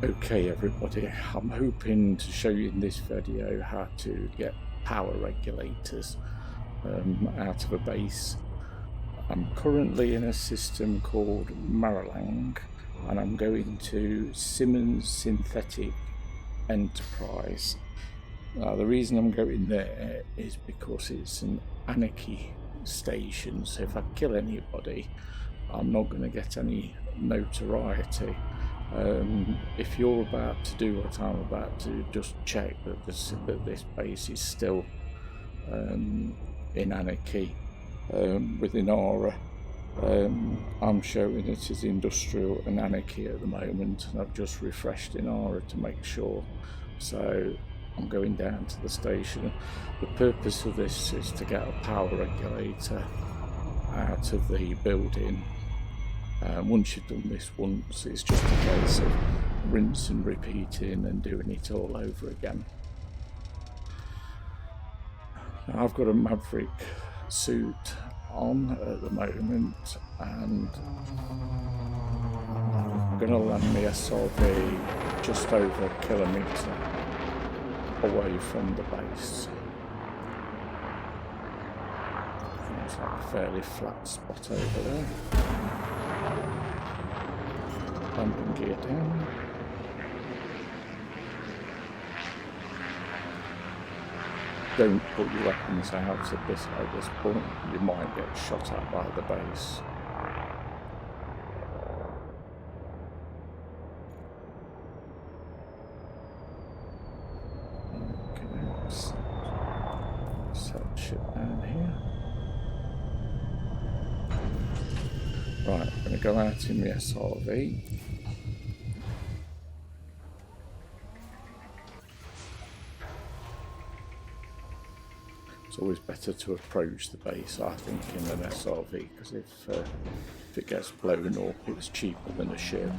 Okay everybody, I'm hoping to show you in this video how to get power regulators out of a base. I'm currently in a system called Marilang and I'm going to Simmons Synthetic Enterprise. Now the reason I'm going there is because it's an anarchy station, so if I kill anybody I'm not going to get any notoriety. If you're about to do what I'm about to, just check that this base is still in anarchy within Aura. I'm showing it as industrial and anarchy at the moment, and I've just refreshed in Aura to make sure. So I'm going down to the station. The purpose of this is to get a power regulator out of the building. Once you've done this once, it's just a case of rinse and repeating and doing it all over again. Now, I've got a Maverick suit on at the moment and I'm going to land my SRV just over a kilometre away from the base. It's like a fairly flat spot over there. Landing gear down. Don't put your weapons out at this point, you might get shot at by the base. Okay, let's set shit down here. Right, I'm going to go out in the SRV. It's always better to approach the base, I think, in an SRV, because if it gets blown up, it's cheaper than a ship.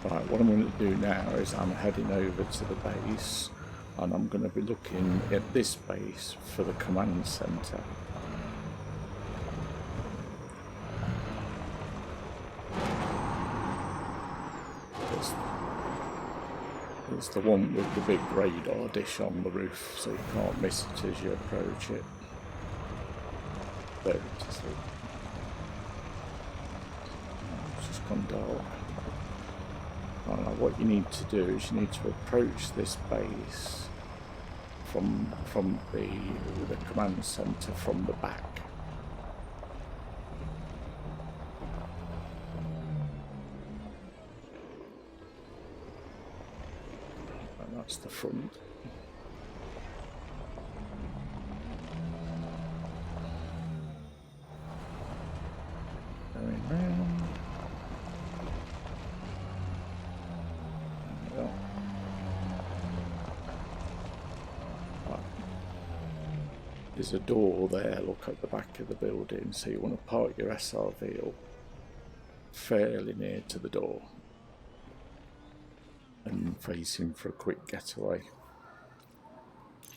Right, what I'm going to do now is I'm heading over to the base, and I'm going to be looking at this base for the command centre. It's the one with the big radar dish on the roof, so you can't miss it as you approach it. There it is. It's just gone dark. What you need to do is you need to approach this base from the command centre from the back. That's the front. Going round. There we go. Right. There's a door there, look at the back of the building, so you want to park your SRV up fairly near to the door and facing for a quick getaway.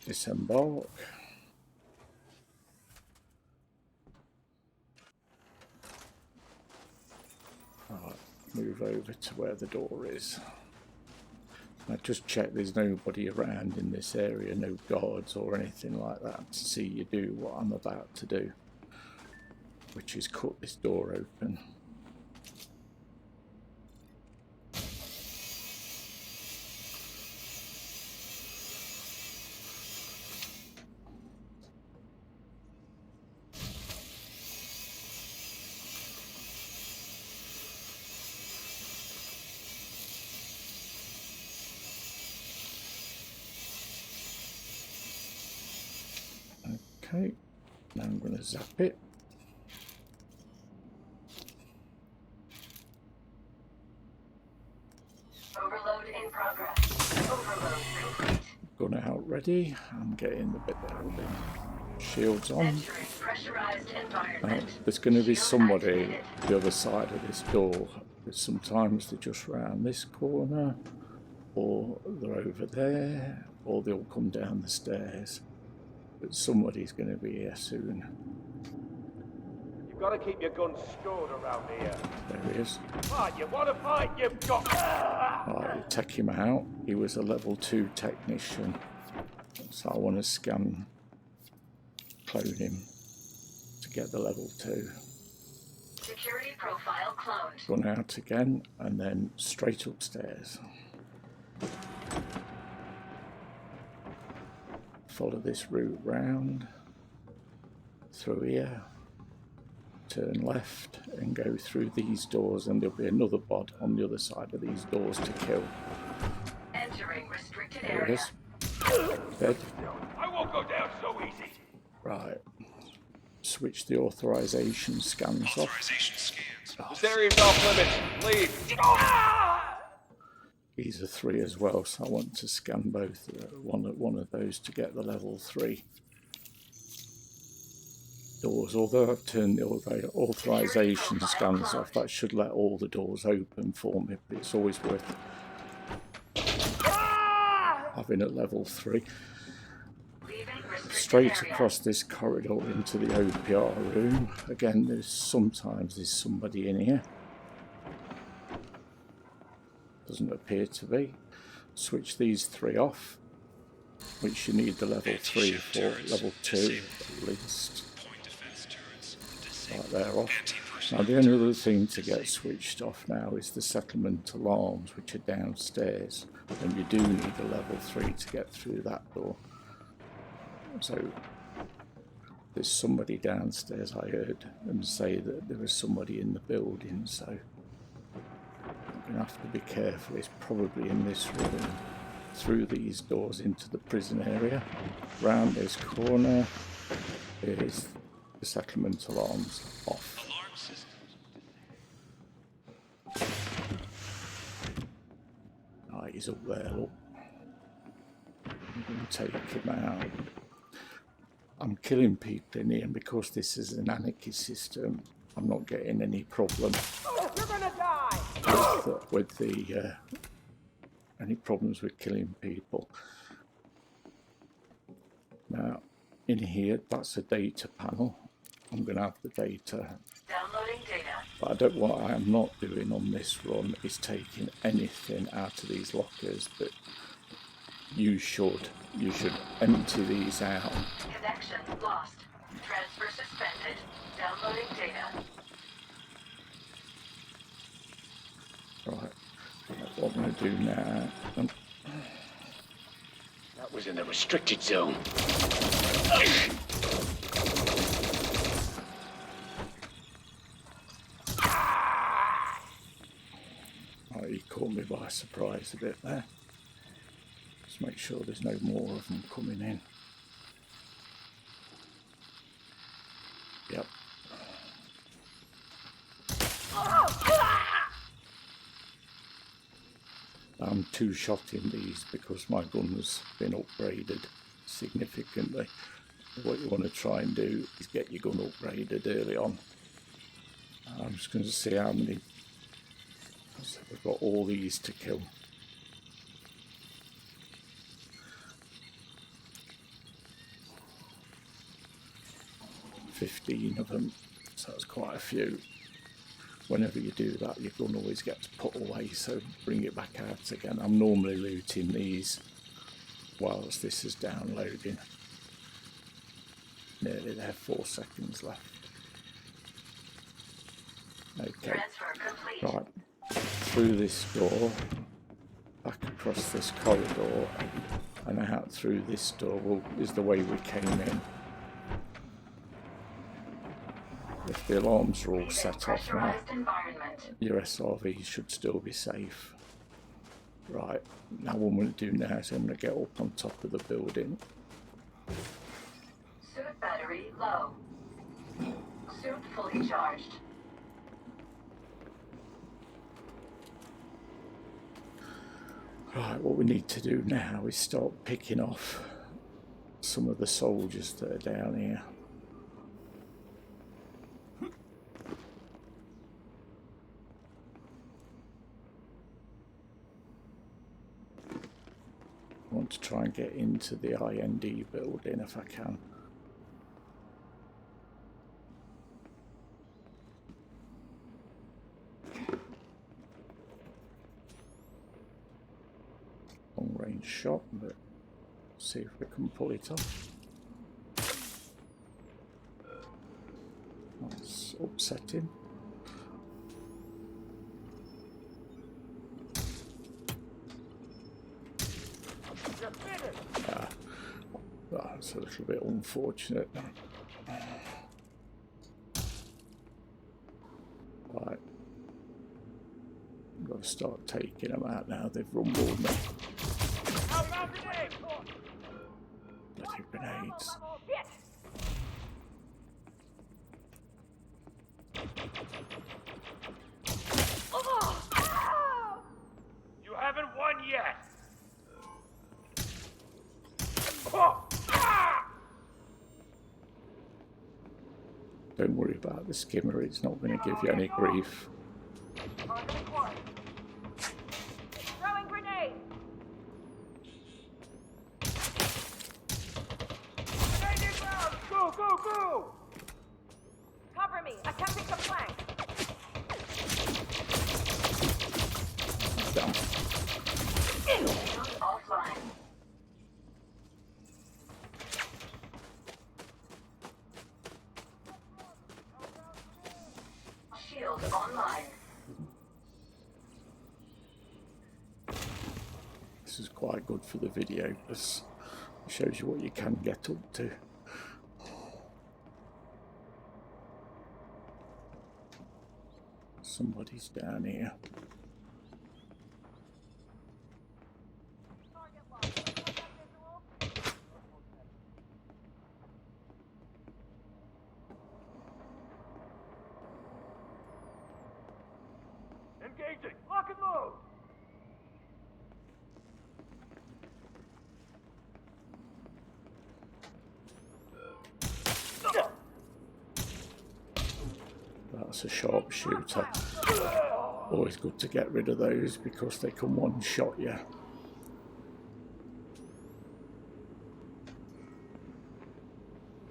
Disembark. Right, move over to where the door is. Now just check there's nobody around in this area, no guards or anything like that, to see you do what I'm about to do, which is cut this door open. Okay, now I'm going to zap it. Overload in progress. Overload complete. Gun out ready. I'm getting the shields on. Now, there's going to be somebody the other side of this door, but sometimes they're just round this corner, or they're over there, or they'll come down the stairs. But somebody's going to be here soon. Gotta keep your guns stored around here. There he is. Fight, you wanna fight? You've got. Right, take him out. He was a level 2 technician. So I want to scan, clone him to get the level 2. Security profile cloned. Run out again and then straight upstairs. Follow this route round, through here, turn left and go through these doors, and there'll be another bod on the other side of these doors to kill. Entering restricted There it area. is. Dead. I won't go down so easy. Right. Switch the authorization scans off. Authorization scans. This area's off limits. Leave. These are 3 as well, so I want to scan both. One of those to get the level 3 doors. Although I've turned the authorization scans off, that should let all the doors open for me. But it's always worth having a level 3. Leaving restricted Straight area. across this corridor into the OPR room. Again, sometimes there's somebody in here. Doesn't appear to be. Switch these 3 off, which you need the level 3 for. Level 2 at least. Point defense turrets. Right, they're off. Now the only other thing to get switched off now is the settlement alarms, which are downstairs, and you do need a level 3 to get through that door. So there's somebody downstairs. I heard them say that there was somebody in the building, so I'm going to have to be careful. It's probably in this room, through these doors into the prison area, round this corner. Is the settlement alarms off. Alarm system. Right, he's up there, look. I'm going to take him out. I'm killing people in here, and because this is an anarchy system, I'm not getting any problem You're gonna die. with the any problems with killing people. Now, in here, that's a data panel. I'm going to have the data. Downloading data. But what I am not doing on this run is taking anything out of these lockers, but you should empty these out. Connection lost. Transfer suspended. Downloading data. Right, what I'm going to do now, That was in the restricted zone. right, he caught me by surprise a bit there. Just make sure there's no more of them coming in. Yep. I'm 2-shotting these because my gun has been upgraded significantly. What you want to try and do is get your gun upgraded early on. I'm just going to see how many. So we've got all these to kill. $15 of them, so that's quite a few. Whenever you do that, your gun always gets put away, so bring it back out again. I'm normally looting these whilst this is downloading. Nearly there, 4 seconds left. Okay, Transfer complete. right, through this door, back across this corridor, and out through this door is the way we came in. If the alarms are all set off now, Pressurized environment. your SRV should still be safe. Right, now what I'm going to do now is I'm going to get up on top of the building. Suit battery low. Suit fully charged. Right, what we need to do now is start picking off some of the soldiers that are down here. I want to try and get into the IND building if I can. strange shot, but see if we can pull it off. That's upsetting. That's a little bit unfortunate. Right. I've got to start taking them out now. They've rumbled me. Bloody grenades. You haven't won yet. Don't worry about the skimmer, it's not going to give you any grief. Throwing grenade. Grenade inbound! Go, go, go! Cover me. Attempting to flank. Damn. Shield offline. Shield online. This is quite good for the video because it shows you what you can get up to. Somebody's down here. Engaging! Lock and load! That's a sharpshooter. Always good to get rid of those because they can one-shot you.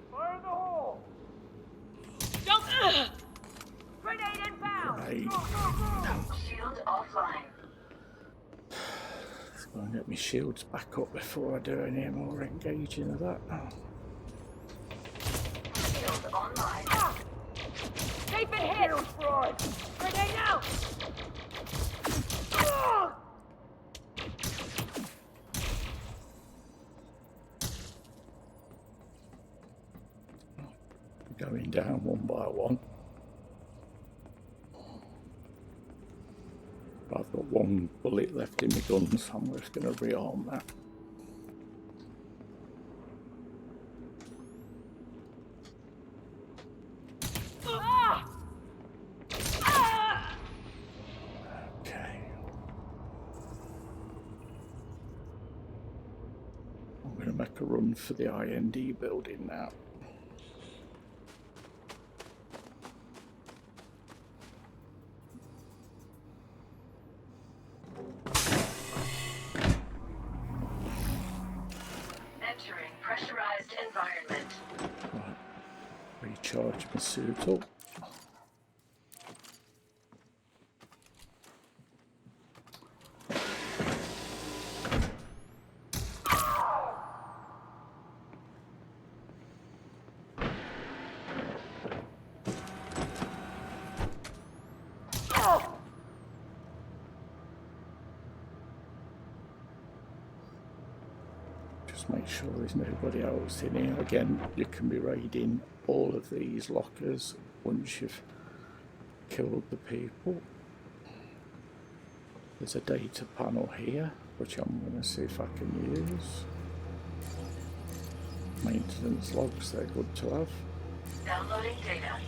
Fire in the hole! Grenade inbound. Grenade. Shield offline. Let's go and get my shields back up before I do any more engaging of that. Shield online. They've been hit. Grenade out. Going down one by one. I've got one bullet left in my gun, so I'm just going to rearm that. Okay. I'm going to make a run for the IND building now. Entering pressurized environment. Right. Recharge my suit up. Just make sure there's nobody else in here. Again, you can be raiding all of these lockers once you've killed the people. There's a data panel here, which I'm going to see if I can use. Maintenance logs, they're good to have. Downloading data.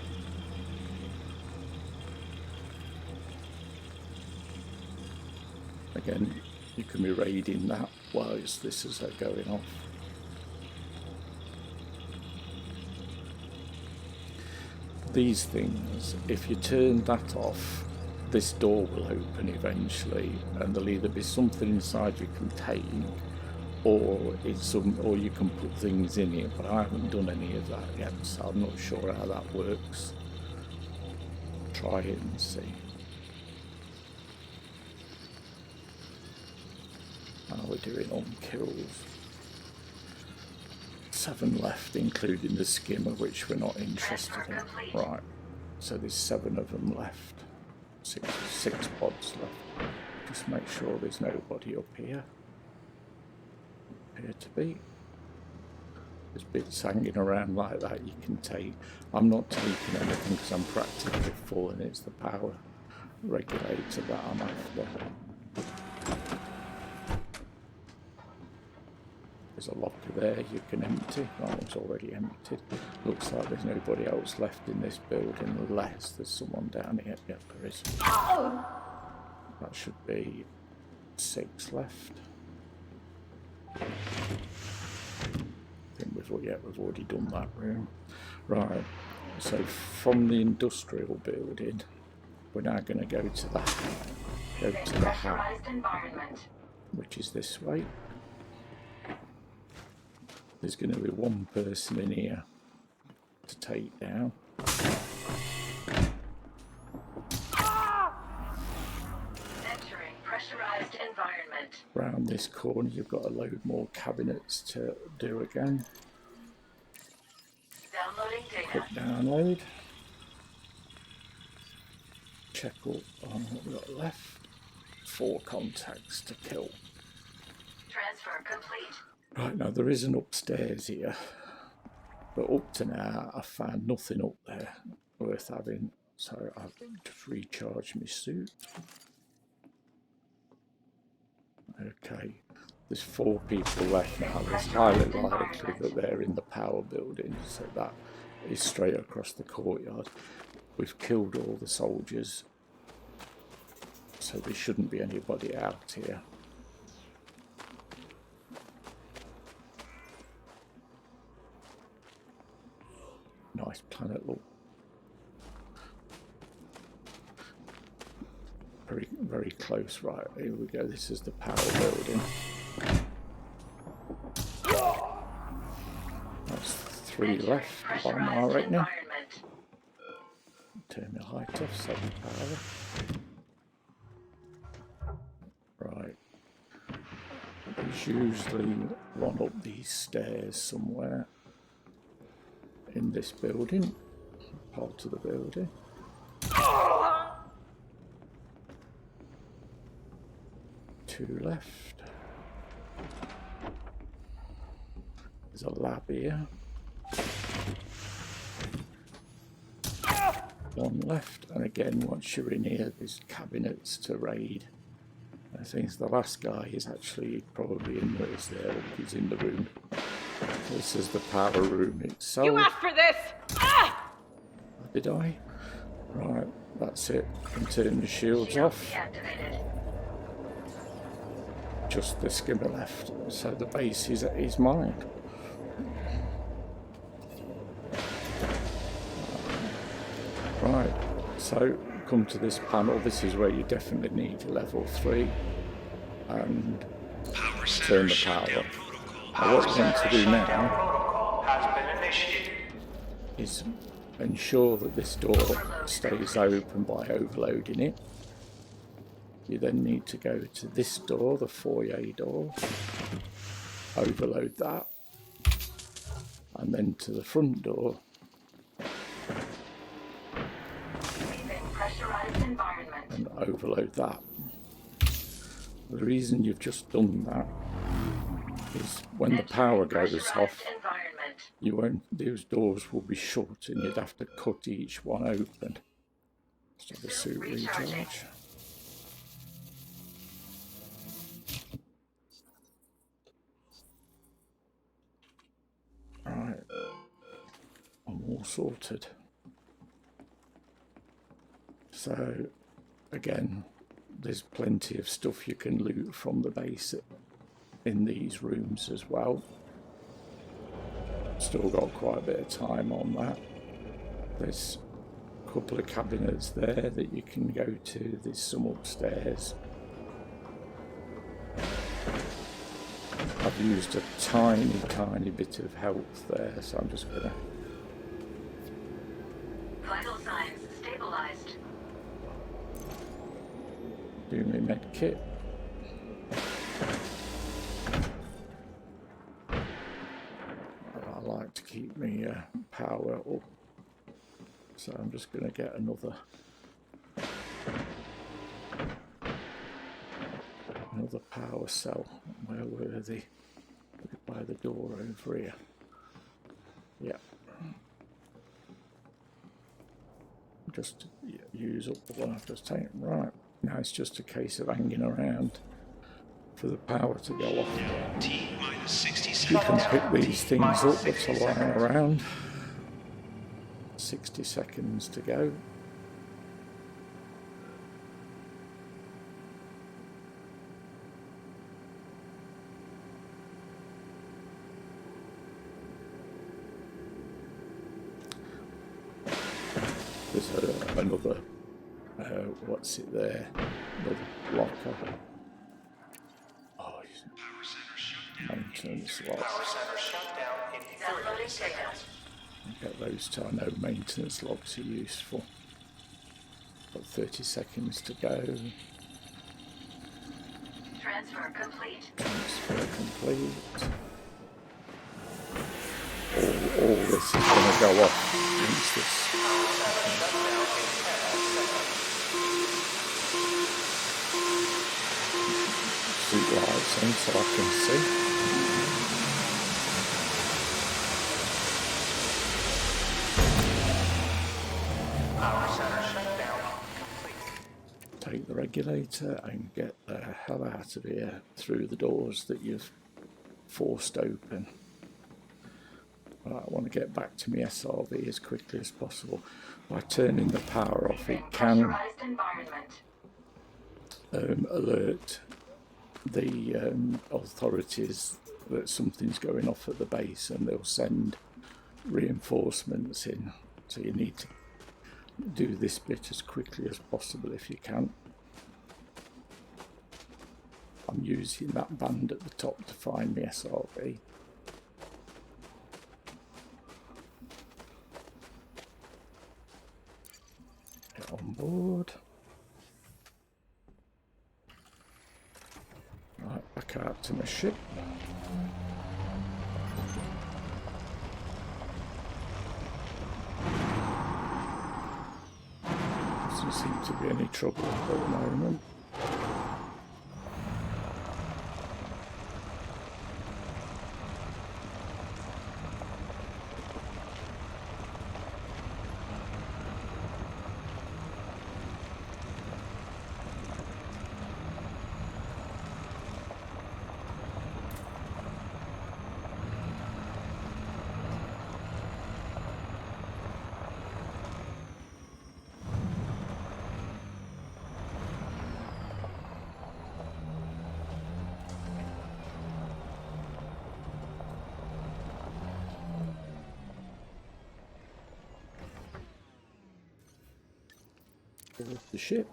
Again, you can be raiding that whilst this is going off. These things, if you turn that off, this door will open eventually, and there'll either be something inside you can take, or or you can put things in here. But I haven't done any of that yet, so I'm not sure how that works. Try it and see. we're doing on kills. 7 left, including the skimmer, which we're not interested in. Right, so there's 7 of them left. Six pods left. Just make sure there's nobody up here. Appear to be. There's bits hanging around like that you can take. I'm not taking anything because I'm practically full, and it's the power regulator that I'm after. There's a locker there you can empty. That one's already emptied. Looks like there's nobody else left in this building unless there's someone down here. Yep, there is. That should be 6 left. I think we've already done that room. Right, so from the industrial building, we're now going to go to the hat, which is this way. There's going to be 1 person in here to take down. Entering pressurized environment. Round this corner, you've got a load more cabinets to do again. Downloading data. Quick download. Check up on what we've got left. 4 contacts to kill. Transfer complete. Right, now there is an upstairs here, but up to now I've found nothing up there worth having, so I've just recharged my suit. Okay, there's 4 people left now. It's highly likely that they're in the power building, so that is straight across the courtyard. We've killed all the soldiers, so there shouldn't be anybody out here. Nice planet look. Very, very close. Right, here we go. This is the power building. That's 3 left by my reckoning. Turn the light off, set the power. Right. There's usually one up these stairs somewhere in this building, part of the building. Two left. There's a lab here. 1 left, and again, once you're in here, there's cabinets to raid. I think the last guy is actually probably in there. He's in the room. This is the power room itself. You asked for this! Ah! Did I? Right, that's it. Can turn the shields off. Just the skimmer left. So the base is mine. Right, so come to this panel. This is where you definitely need level 3 and turn the power off. Now what you want to do now is ensure that this door stays open by overloading it. You then need to go to this door, the foyer door, overload that, and then to the front door. And overload that. The reason you've just done that is when the power goes off, you won't, those doors will be shut and you'd have to cut each one open. So the suit recharge. Right, I'm all sorted. So again, there's plenty of stuff you can loot from the base in these rooms as well. Still got quite a bit of time on that. There's a couple of cabinets there that you can go to. There's some upstairs. I've used a tiny bit of health there, so I'm just gonna... Vital signs stabilized. Do my med kit. keep me power up. So I'm just going to get another power cell. Where were they? By the door over here. Yeah. Just use up the one I've just taken. Right. Now it's just a case of hanging around for the power to go off. T-minus 60 You seconds. can pick these things up that are lying around. 60 seconds to go. There's another, what's it there? Another blocker. Oh, Power center shut down. maintenance lock. Power center shutdown in 30 seconds. Get those to, I know maintenance logs are useful. Got 30 seconds to go. Transfer complete. Transfer complete. All this is going to go off once this. Street lights on so I can see. Power center shutdown complete. Take the regulator and get the hell out of here through the doors that you've forced open. Right, I want to get back to my SRV as quickly as possible. By turning the power off, it can Pressurized environment. alert the authorities that something's going off at the base, and they'll send reinforcements in. So you need to do this bit as quickly as possible if you can. I'm using that band at the top to find the SRV. Get on board. Right, back out to my ship. Doesn't seem to be any trouble at the moment. Board the ship.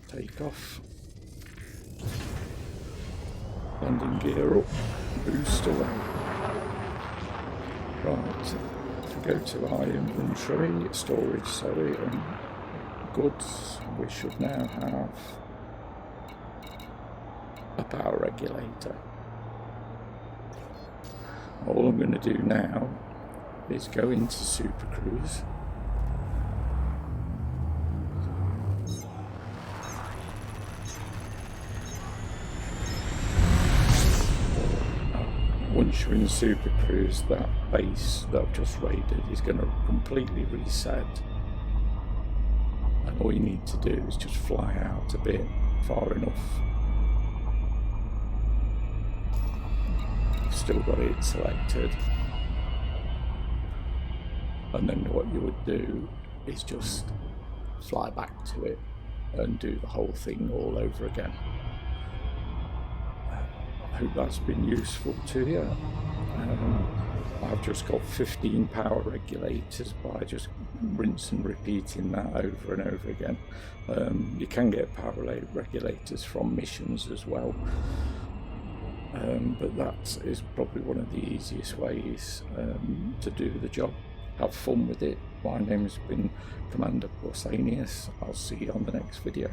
Take off. Landing gear up. Boost away. Right. If we go to our inventory, storage, sorry, and goods, we should now have a power regulator. All I'm going to do now is go into Super Cruise. Once you're in Super Cruise, that base that I've just raided is going to completely reset. And all you need to do is just fly out a bit far enough. Still got it selected, and then what you would do is just fly back to it and do the whole thing all over again. I hope that's been useful to you. I've just got 15 power regulators by just rinse and repeating that over and over again. You can get power regulators from missions as well. But that is probably one of the easiest ways to do the job. Have fun with it, my name has been Commander Pausanias. I'll see you on the next video.